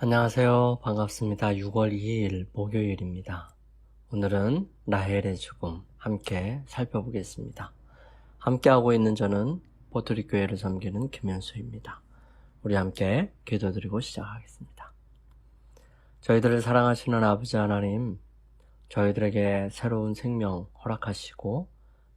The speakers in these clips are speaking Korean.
안녕하세요. 반갑습니다. 6월 2일 목요일입니다. 오늘은 라헬의 죽음 함께 살펴보겠습니다. 함께하고 있는 저는 보트리 교회를 섬기는 김현수입니다. 우리 함께 기도드리고 시작하겠습니다. 저희들을 사랑하시는 아버지 하나님, 저희들에게 새로운 생명 허락하시고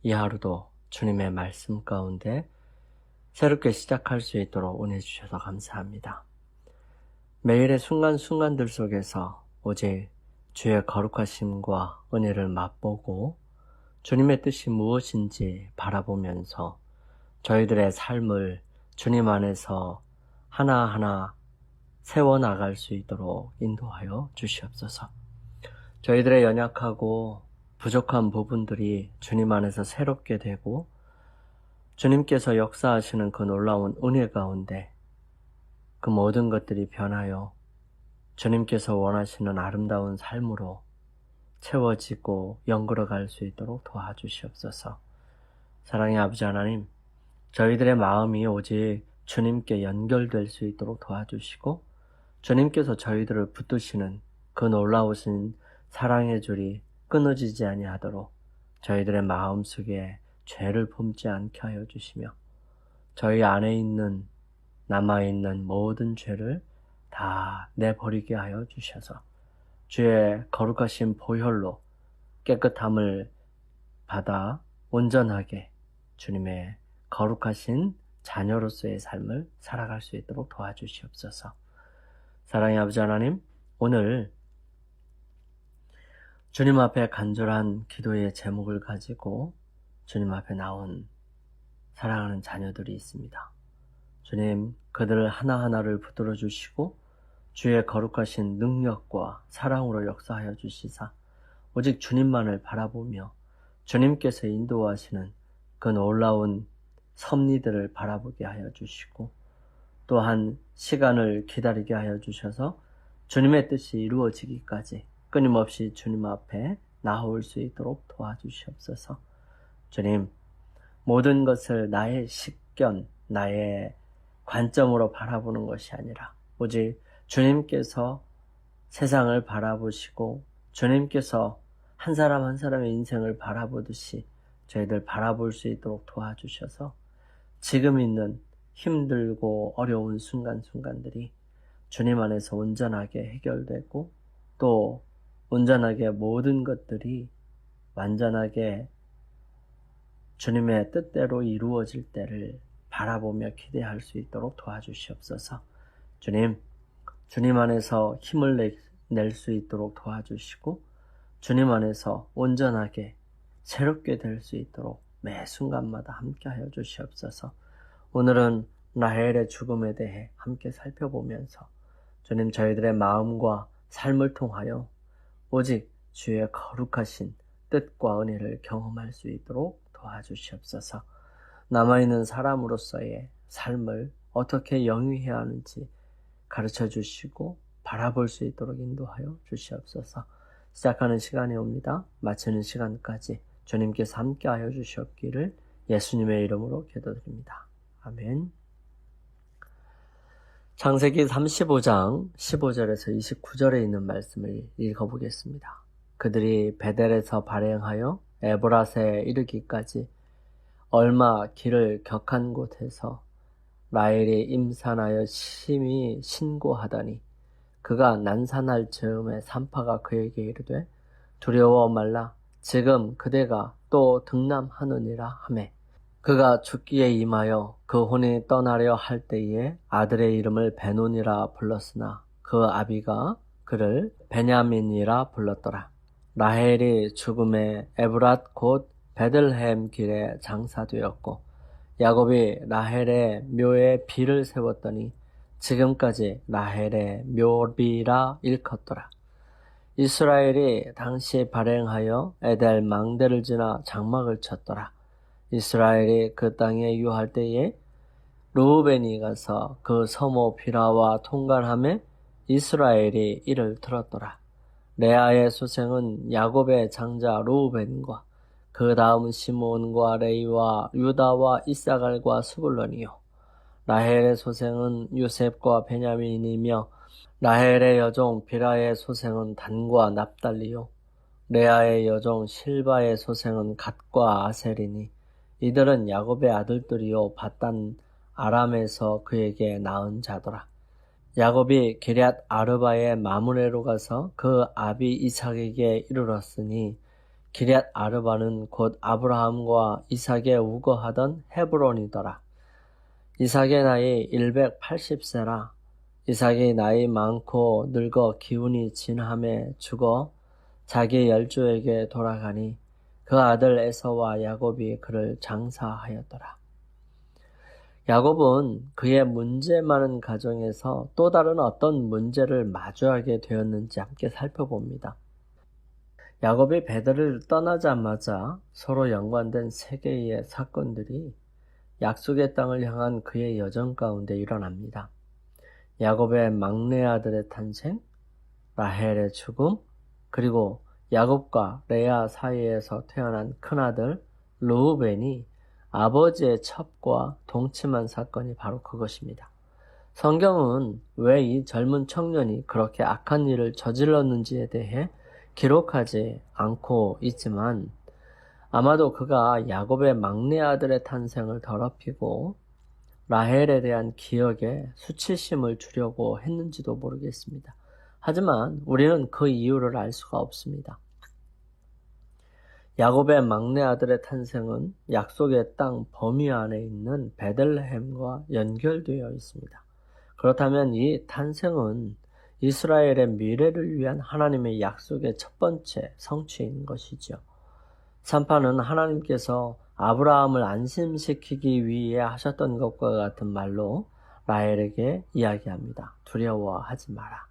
이 하루도 주님의 말씀 가운데 새롭게 시작할 수 있도록 은혜 주셔서 감사합니다. 매일의 순간순간들 속에서 오직 주의 거룩하심과 은혜를 맛보고 주님의 뜻이 무엇인지 바라보면서 저희들의 삶을 주님 안에서 하나하나 세워나갈 수 있도록 인도하여 주시옵소서. 저희들의 연약하고 부족한 부분들이 주님 안에서 새롭게 되고 주님께서 역사하시는 그 놀라운 은혜 가운데 그 모든 것들이 변하여 주님께서 원하시는 아름다운 삶으로 채워지고 연결어갈 수 있도록 도와주시옵소서. 사랑의 아버지 하나님, 저희들의 마음이 오직 주님께 연결될 수 있도록 도와주시고 주님께서 저희들을 붙드시는 그 놀라우신 사랑의 줄이 끊어지지 아니하도록 저희들의 마음속에 죄를 품지 않게 하여 주시며 저희 안에 있는 남아있는 모든 죄를 다 내버리게 하여 주셔서 주의 거룩하신 보혈로 깨끗함을 받아 온전하게 주님의 거룩하신 자녀로서의 삶을 살아갈 수 있도록 도와주시옵소서. 사랑의 아버지 하나님, 오늘 주님 앞에 간절한 기도의 제목을 가지고 주님 앞에 나온 사랑하는 자녀들이 있습니다. 주님, 그들을 하나하나를 붙들어 주시고 주의 거룩하신 능력과 사랑으로 역사하여 주시사 오직 주님만을 바라보며 주님께서 인도하시는 그 놀라운 섭리들을 바라보게 하여 주시고 또한 시간을 기다리게 하여 주셔서 주님의 뜻이 이루어지기까지 끊임없이 주님 앞에 나아올 수 있도록 도와주시옵소서. 주님, 모든 것을 나의 식견, 나의 관점으로 바라보는 것이 아니라 오직 주님께서 세상을 바라보시고 주님께서 한 사람 한 사람의 인생을 바라보듯이 저희들 바라볼 수 있도록 도와주셔서 지금 있는 힘들고 어려운 순간순간들이 주님 안에서 온전하게 해결되고 또 온전하게 모든 것들이 완전하게 주님의 뜻대로 이루어질 때를 바라보며 기대할 수 있도록 도와주시옵소서. 주님 안에서 힘을 낼 수 있도록 도와주시고 주님 안에서 온전하게 새롭게 될 수 있도록 매 순간마다 함께하여 주시옵소서. 오늘은 라헬의 죽음에 대해 함께 살펴보면서 주님, 저희들의 마음과 삶을 통하여 오직 주의 거룩하신 뜻과 은혜를 경험할 수 있도록 도와주시옵소서. 남아있는 사람으로서의 삶을 어떻게 영위해야 하는지 가르쳐 주시고 바라볼 수 있도록 인도하여 주시옵소서. 시작하는 시간이 옵니다. 마치는 시간까지 주님께서 함께하여 주시옵기를 예수님의 이름으로 기도드립니다. 아멘. 창세기 35장 15절에서 29절에 있는 말씀을 읽어보겠습니다. 그들이 베델에서 발행하여 에브라스에 이르기까지 얼마 길을 격한 곳에서 라헬이 임산하여 심히 신고하더니 그가 난산할 즈음에 산파가 그에게 이르되 두려워 말라 지금 그대가 또 등남하느니라 하매 그가 죽기에 임하여 그 혼이 떠나려 할 때에 아들의 이름을 베논이라 불렀으나 그 아비가 그를 베냐민이라 불렀더라. 라헬이 죽음에 에브랏 곧 베들레헴 길에 장사되었고 야곱이 라헬의 묘에 비를 세웠더니 지금까지 라헬의 묘비라 일컫더라. 이스라엘이 당시 발행하여 에델 망대를 지나 장막을 쳤더라. 이스라엘이 그 땅에 유할 때에 르우벤이 가서 그 서모 비라와 통관하며 이스라엘이 이를 들었더라. 레아의 수생은 야곱의 장자 르우벤과 그 다음 시몬과 레이와 유다와 이사갈과 스불론이요 라헬의 소생은 요셉과 베냐민이며 라헬의 여종 비라의 소생은 단과 납달리요 레아의 여종 실바의 소생은 갓과 아셀이니 이들은 야곱의 아들들이요 밧단 아람에서 그에게 낳은 자더라. 야곱이 기럇 아르바의 마므레로 가서 그 아비 이삭에게 이르렀으니 기럇 아르바는 곧 아브라함과 이삭의 우거하던 헤브론이더라. 이삭의 나이 180세라. 이삭이 나이 많고 늙어 기운이 진함에 죽어 자기 열조에게 돌아가니 그 아들 에서와 야곱이 그를 장사하였더라. 야곱은 그의 문제 많은 가정에서 또 다른 어떤 문제를 마주하게 되었는지 함께 살펴봅니다. 야곱이 베델을 떠나자마자 서로 연관된 세 개의 사건들이 약속의 땅을 향한 그의 여정 가운데 일어납니다. 야곱의 막내 아들의 탄생, 라헬의 죽음, 그리고 야곱과 레아 사이에서 태어난 큰아들 르우벤이 아버지의 첩과 동침한 사건이 바로 그것입니다. 성경은 왜 이 젊은 청년이 그렇게 악한 일을 저질렀는지에 대해 기록하지 않고 있지만 아마도 그가 야곱의 막내 아들의 탄생을 더럽히고 라헬에 대한 기억에 수치심을 주려고 했는지도 모르겠습니다. 하지만 우리는 그 이유를 알 수가 없습니다. 야곱의 막내 아들의 탄생은 약속의 땅 범위 안에 있는 베들레헴과 연결되어 있습니다. 그렇다면 이 탄생은 이스라엘의 미래를 위한 하나님의 약속의 첫 번째 성취인 것이죠. 산파는 하나님께서 아브라함을 안심시키기 위해 하셨던 것과 같은 말로 라헬에게 이야기합니다. 두려워하지 마라.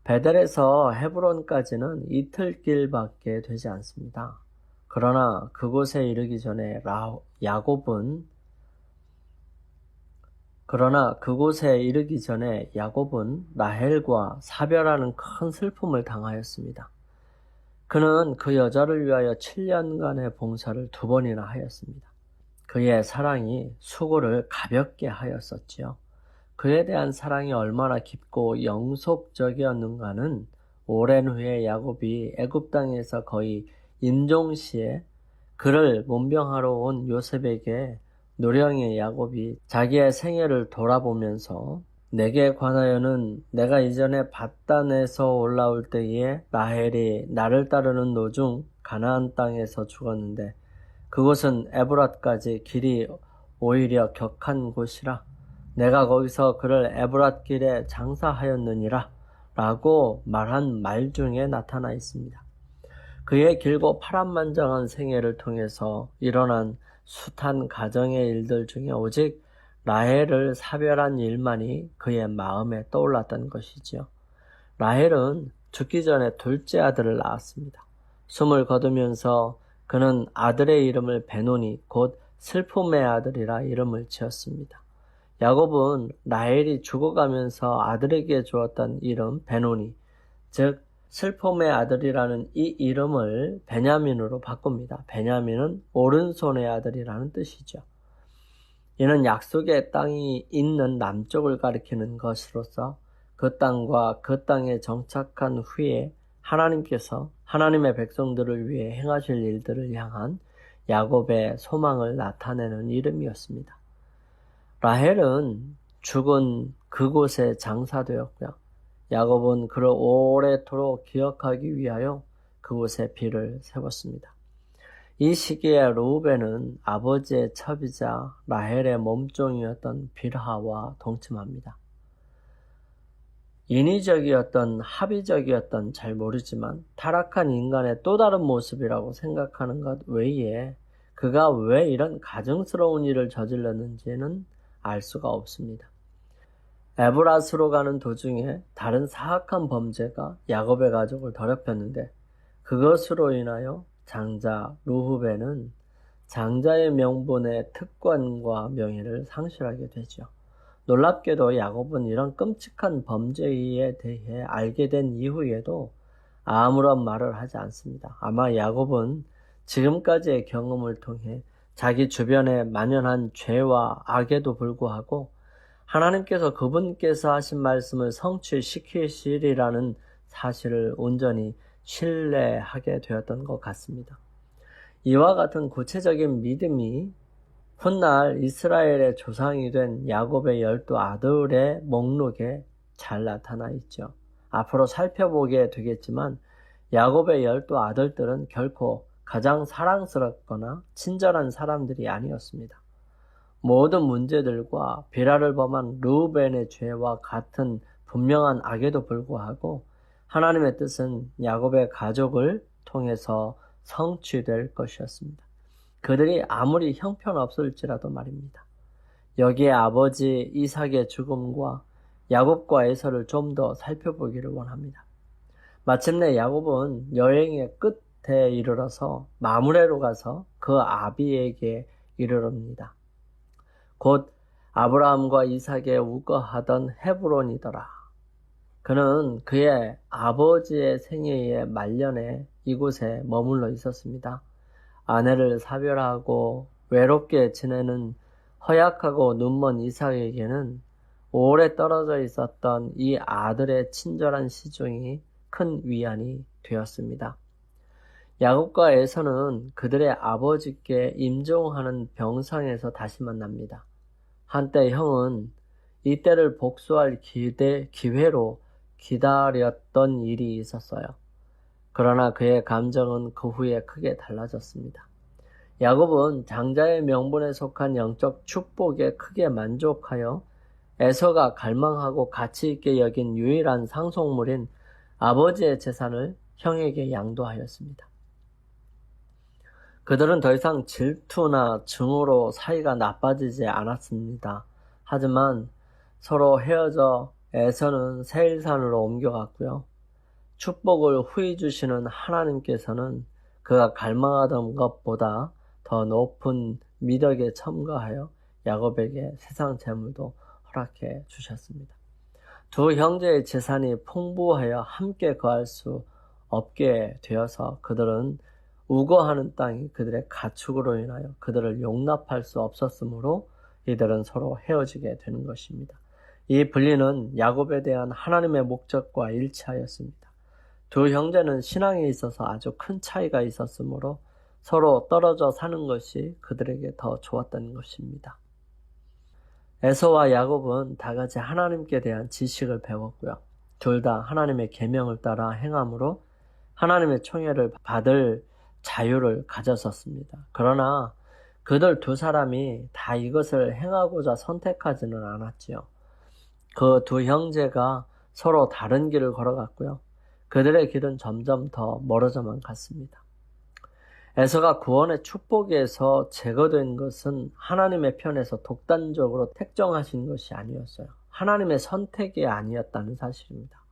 베델에서 헤브론까지는 이틀길밖에 되지 않습니다. 그러나 그곳에 이르기 전에 야곱은 라헬과 사별하는 큰 슬픔을 당하였습니다. 그는 그 여자를 위하여 7년간의 봉사를 2번이나 하였습니다. 그의 사랑이 수고를 가볍게 하였었지요. 그에 대한 사랑이 얼마나 깊고 영속적이었는가는 오랜 후에 야곱이 애굽 땅에서 거의 임종시에 그를 문병하러 온 요셉에게 노령의 야곱이 자기의 생애를 돌아보면서 내게 관하여는 내가 이전에 밧단에서 올라올 때에 라헬이 나를 따르는 도중 가나안 땅에서 죽었는데 그곳은 에브랏까지 길이 오히려 격한 곳이라 내가 거기서 그를 에브랏 길에 장사하였느니라 라고 말한 말 중에 나타나 있습니다. 그의 길고 파란만장한 생애를 통해서 일어난 숱한 가정의 일들 중에 오직 라헬을 사별한 일만이 그의 마음에 떠올랐던 것이지요. 라헬은 죽기 전에 둘째 아들을 낳았습니다. 숨을 거두면서 그는 아들의 이름을 베노니 곧 슬픔의 아들이라 이름을 지었습니다. 야곱은 라헬이 죽어가면서 아들에게 주었던 이름 베노니, 즉 슬픔의 아들이라는 이 이름을 베냐민으로 바꿉니다. 베냐민은 오른손의 아들이라는 뜻이죠. 이는 약속의 땅이 있는 남쪽을 가리키는 것으로서 그 땅과 그 땅에 정착한 후에 하나님께서 하나님의 백성들을 위해 행하실 일들을 향한 야곱의 소망을 나타내는 이름이었습니다. 라헬은 죽은 그곳에 장사되었고요. 야곱은 그를 오래도록 기억하기 위하여 그곳에 비를 세웠습니다. 이 시기에 르우벤은 아버지의 첩이자 라헬의 몸종이었던 빌하와 동침합니다. 인위적이었던 합의적이었던 잘 모르지만 타락한 인간의 또 다른 모습이라고 생각하는 것 외에 그가 왜 이런 가증스러운 일을 저질렀는지는 알 수가 없습니다. 에브랏으로 가는 도중에 다른 사악한 범죄가 야곱의 가족을 더럽혔는데 그것으로 인하여 장자 르우벤은 장자의 명분의 특권과 명예를 상실하게 되죠. 놀랍게도 야곱은 이런 끔찍한 범죄에 대해 알게 된 이후에도 아무런 말을 하지 않습니다. 아마 야곱은 지금까지의 경험을 통해 자기 주변에 만연한 죄와 악에도 불구하고 하나님께서 그분께서 하신 말씀을 성취시키시리라는 사실을 온전히 신뢰하게 되었던 것 같습니다. 이와 같은 구체적인 믿음이 훗날 이스라엘의 조상이 된 야곱의 12아들의 목록에 잘 나타나 있죠. 앞으로 살펴보게 되겠지만 야곱의 12아들들은 결코 가장 사랑스럽거나 친절한 사람들이 아니었습니다. 모든 문제들과 비라를 범한 르우벤의 죄와 같은 분명한 악에도 불구하고 하나님의 뜻은 야곱의 가족을 통해서 성취될 것이었습니다. 그들이 아무리 형편없을지라도 말입니다. 여기에 아버지 이삭의 죽음과 야곱과 에서를 좀 더 살펴보기를 원합니다. 마침내 야곱은 여행의 끝에 이르러서 마므레로 가서 그 아비에게 이르릅니다. 곧 아브라함과 이삭에 우거하던 헤브론이더라. 그는 그의 아버지의 생애의 말년에 이곳에 머물러 있었습니다. 아내를 사별하고 외롭게 지내는 허약하고 눈먼 이삭에게는 오래 떨어져 있었던 이 아들의 친절한 시종이 큰 위안이 되었습니다. 야곱과 에서는 그들의 아버지께 임종하는 병상에서 다시 만납니다. 한때 형은 이때를 복수할 기회로 기다렸던 일이 있었어요. 그러나 그의 감정은 그 후에 크게 달라졌습니다. 야곱은 장자의 명분에 속한 영적 축복에 크게 만족하여 에서가 갈망하고 가치 있게 여긴 유일한 상속물인 아버지의 재산을 형에게 양도하였습니다. 그들은 더 이상 질투나 증오로 사이가 나빠지지 않았습니다. 하지만 서로 헤어져 에서는 세일산으로 옮겨갔고요. 축복을 후히 주시는 하나님께서는 그가 갈망하던 것보다 더 높은 미덕에 첨가하여 야곱에게 세상 재물도 허락해 주셨습니다. 두 형제의 재산이 풍부하여 함께 거할 수 없게 되어서 그들은 우거하는 땅이 그들의 가축으로 인하여 그들을 용납할 수 없었으므로 이들은 서로 헤어지게 되는 것입니다. 이 분리는 야곱에 대한 하나님의 목적과 일치하였습니다. 두 형제는 신앙에 있어서 아주 큰 차이가 있었으므로 서로 떨어져 사는 것이 그들에게 더 좋았던 것입니다. 에서와 야곱은 다같이 하나님께 대한 지식을 배웠고요. 둘 다 하나님의 계명을 따라 행함으로 하나님의 총애를 받을 자유를 가졌었습니다. 그러나 그들 두 사람이 다 이것을 행하고자 선택하지는 않았지요. 그 두 형제가 서로 다른 길을 걸어갔고요. 그들의 길은 점점 더 멀어져만 갔습니다. 에서가 구원의 축복에서 제거된 것은 하나님의 편에서 독단적으로 택정하신 것이 아니었어요. 하나님의 선택이 아니었다는 사실입니다.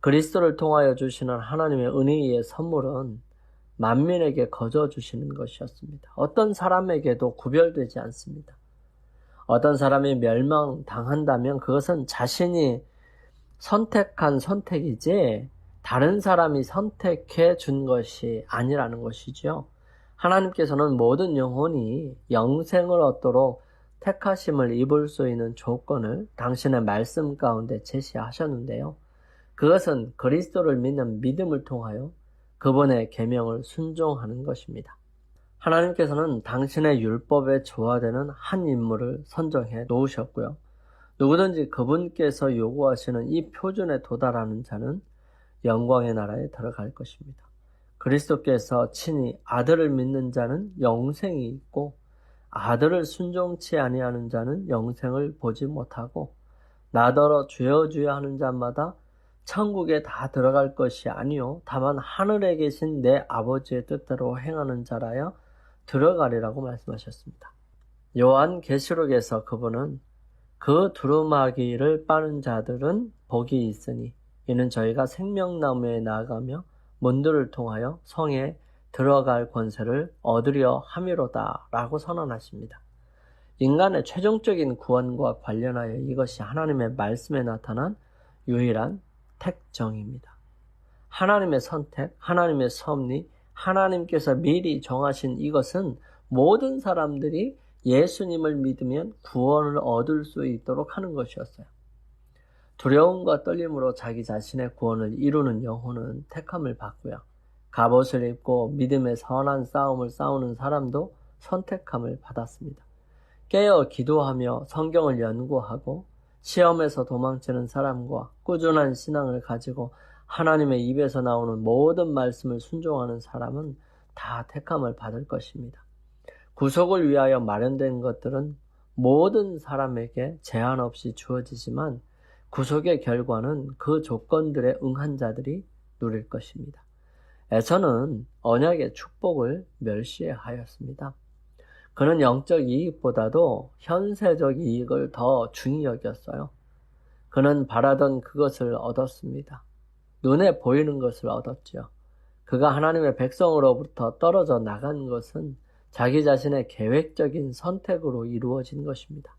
그리스도를 통하여 주시는 하나님의 은혜의 선물은 만민에게 거저 주시는 것이었습니다. 어떤 사람에게도 구별되지 않습니다. 어떤 사람이 멸망당한다면 그것은 자신이 선택한 선택이지 다른 사람이 선택해 준 것이 아니라는 것이죠. 하나님께서는 모든 영혼이 영생을 얻도록 택하심을 입을 수 있는 조건을 당신의 말씀 가운데 제시하셨는데요. 그것은 그리스도를 믿는 믿음을 통하여 그분의 계명을 순종하는 것입니다. 하나님께서는 당신의 율법에 조화되는 한 인물을 선정해 놓으셨고요. 누구든지 그분께서 요구하시는 이 표준에 도달하는 자는 영광의 나라에 들어갈 것입니다. 그리스도께서 친히 아들을 믿는 자는 영생이 있고 아들을 순종치 아니하는 자는 영생을 보지 못하고 나더러 주여 주여 하는 자마다 천국에 다 들어갈 것이 아니요 다만 하늘에 계신 내 아버지의 뜻대로 행하는 자라야 들어가리라고 말씀하셨습니다. 요한계시록에서 그분은 그 두루마기를 빠는 자들은 복이 있으니 이는 저희가 생명나무에 나아가며 문들을 통하여 성에 들어갈 권세를 얻으려 함이로다 라고 선언하십니다. 인간의 최종적인 구원과 관련하여 이것이 하나님의 말씀에 나타난 유일한 택정입니다. 하나님의 선택, 하나님의 섭리, 하나님께서 미리 정하신 이것은 모든 사람들이 예수님을 믿으면 구원을 얻을 수 있도록 하는 것이었어요. 두려움과 떨림으로 자기 자신의 구원을 이루는 영혼은 택함을 받고요. 갑옷을 입고 믿음의 선한 싸움을 싸우는 사람도 선택함을 받았습니다. 깨어 기도하며 성경을 연구하고 시험에서 도망치는 사람과 꾸준한 신앙을 가지고 하나님의 입에서 나오는 모든 말씀을 순종하는 사람은 다 택함을 받을 것입니다. 구속을 위하여 마련된 것들은 모든 사람에게 제한 없이 주어지지만 구속의 결과는 그 조건들에 응한 자들이 누릴 것입니다. 에서는 언약의 축복을 멸시하였습니다. 그는 영적 이익보다도 현세적 이익을 더 중히 여겼어요. 그는 바라던 그것을 얻었습니다. 눈에 보이는 것을 얻었지요. 그가 하나님의 백성으로부터 떨어져 나간 것은 자기 자신의 계획적인 선택으로 이루어진 것입니다.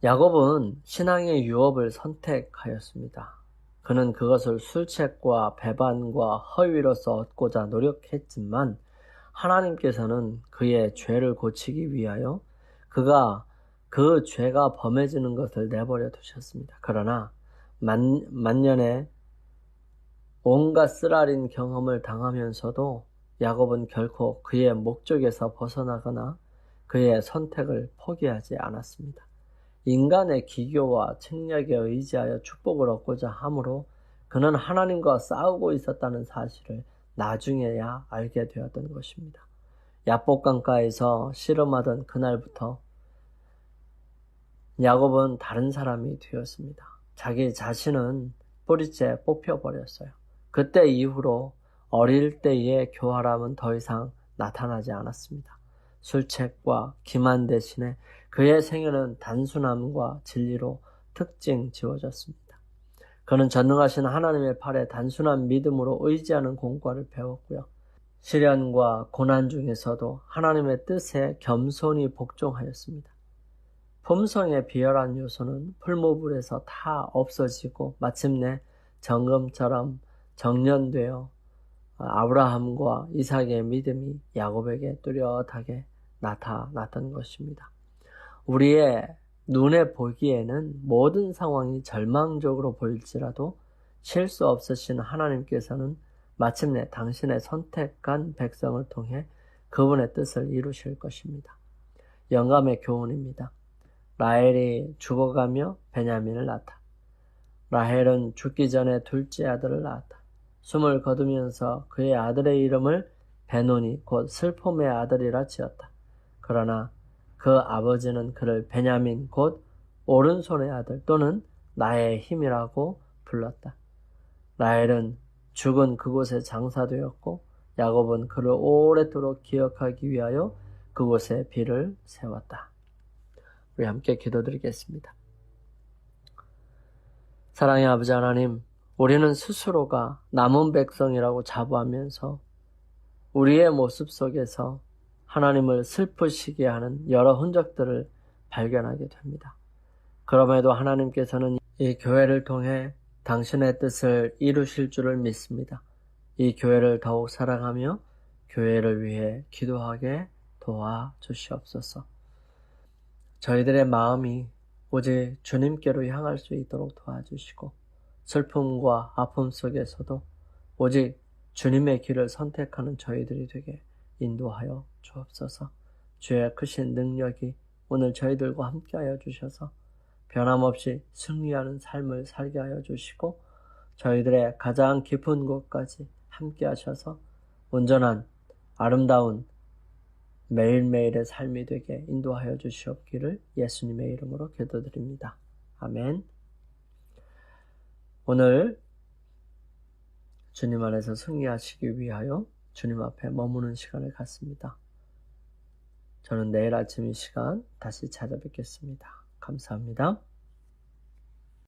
야곱은 신앙의 유업을 선택하였습니다. 그는 그것을 술책과 배반과 허위로서 얻고자 노력했지만 하나님께서는 그의 죄를 고치기 위하여 그가 그 죄가 범해지는 것을 내버려 두셨습니다. 그러나 만년의 온갖 쓰라린 경험을 당하면서도 야곱은 결코 그의 목적에서 벗어나거나 그의 선택을 포기하지 않았습니다. 인간의 기교와 책략에 의지하여 축복을 얻고자 하므로 그는 하나님과 싸우고 있었다는 사실을 나중에야 알게 되었던 것입니다. 야복강가에서 씨름하던 그날부터 야곱은 다른 사람이 되었습니다. 자기 자신은 뿌리째 뽑혀버렸어요. 그때 이후로 어릴 때의 교활함은 더 이상 나타나지 않았습니다. 술책과 기만 대신에 그의 생애는 단순함과 진리로 특징 지어졌습니다. 그는 전능하신 하나님의 팔에 단순한 믿음으로 의지하는 공과를 배웠고요. 시련과 고난 중에서도 하나님의 뜻에 겸손히 복종하였습니다. 품성의 비열한 요소는 풀무불에서 다 없어지고 마침내 정금처럼 정련되어 아브라함과 이삭의 믿음이 야곱에게 뚜렷하게 나타났던 것입니다. 우리의 눈에 보기에는 모든 상황이 절망적으로 보일지라도 실수 없으신 하나님께서는 마침내 당신의 선택한 백성을 통해 그분의 뜻을 이루실 것입니다. 영감의 교훈입니다. 라헬이 죽어가며 베냐민을 낳았다. 라헬은 죽기 전에 둘째 아들을 낳았다. 숨을 거두면서 그의 아들의 이름을 베노니 곧 슬픔의 아들이라 지었다. 그러나 그 아버지는 그를 베냐민 곧 오른손의 아들 또는 나의 힘이라고 불렀다. 라헬은 죽은 그곳에 장사되었고 야곱은 그를 오랫도록 기억하기 위하여 그곳에 비를 세웠다. 우리 함께 기도드리겠습니다. 사랑의 아버지 하나님, 우리는 스스로가 남은 백성이라고 자부하면서 우리의 모습 속에서 하나님을 슬프시게 하는 여러 흔적들을 발견하게 됩니다. 그럼에도 하나님께서는 이 교회를 통해 당신의 뜻을 이루실 줄을 믿습니다. 이 교회를 더욱 사랑하며 교회를 위해 기도하게 도와주시옵소서. 저희들의 마음이 오직 주님께로 향할 수 있도록 도와주시고 슬픔과 아픔 속에서도 오직 주님의 길을 선택하는 저희들이 되게 인도하여 주옵소서. 주의 크신 능력이 오늘 저희들과 함께하여 주셔서 변함없이 승리하는 삶을 살게 하여 주시고 저희들의 가장 깊은 곳까지 함께하셔서 온전한 아름다운 매일매일의 삶이 되게 인도하여 주시옵기를 예수님의 이름으로 기도드립니다. 아멘. 오늘 주님 안에서 승리하시기 위하여 주님 앞에 머무는 시간을 갖습니다. 저는 내일 아침 이 시간 다시 찾아뵙겠습니다. 감사합니다.